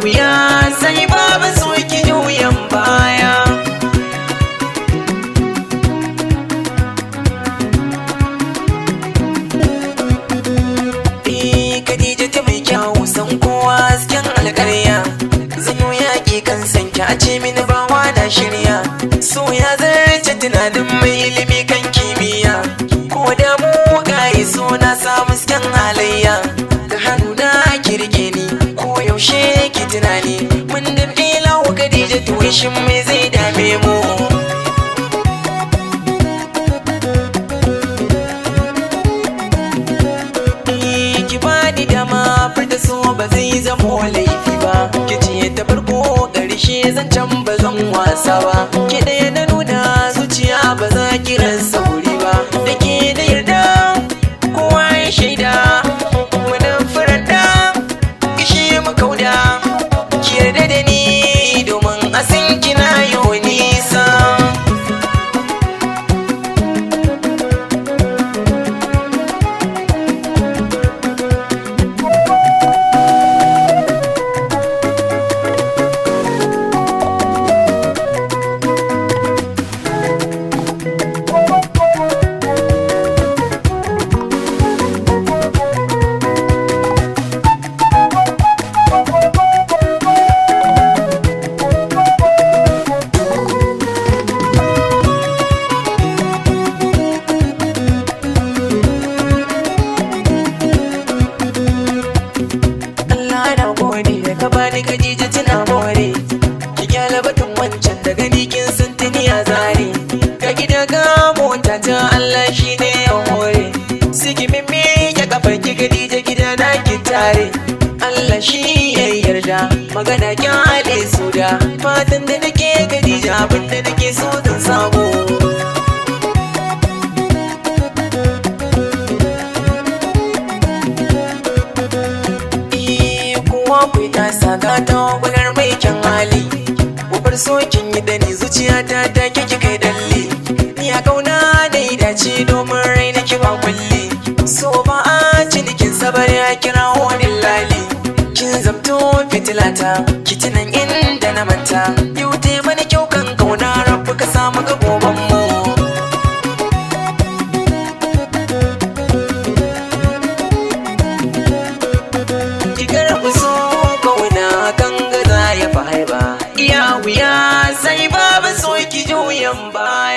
wuya sai babu soki juyan baya. Khadija ta mai kyawu san kowa hasken alƙarya, zanyo yaƙi kan sanki a ce mini bawa na shirya. So ya zarce tunanin mai ilimi kan kimiyya, ko da mu gaye so na samu hasken halayya. Da hannu na kirge ni ko yaushe ki tunani, mun daɗe lawa Khadija tuwishin me zai dame mu. Ki bani dama furta so ba zai zamo laifi ba, ki ce ta farko ƙarshe zancen ba zan wasa ba. Ki ɗaya na nuna zuciya ba za ki rasa wuri ba, da ke da yarda kowa ya shaida. Wannan furanta kishe mu kauda, ki yarda da ni domin a san kina yau nisa. Ka bani Khadija tuna more, ki gyala batun wancan da gani kin san tuni ya zare. Ka gida ga mota ta Allah shi ne ya hore, siki mimmi ya kafar ki Khadija gida na ki tare. Allah shi ya yarda magana kin hale su da fatan da nake Khadija abin da nake so zan samu. Akwai ta saka ta gunar mai kyan hali, ubar sokin yi da ni zuciyata ta kike kai dalli. Ni a kauna da dace domin rai na kiba kulli, so ba a cinikin sabar ya kira wani lali. Kin zamto fitilata kitinan inda na manta, yau te mana kyau kan kauna rabu ka samu ga goban mu. Iya wuya sai babu soki juyan baya.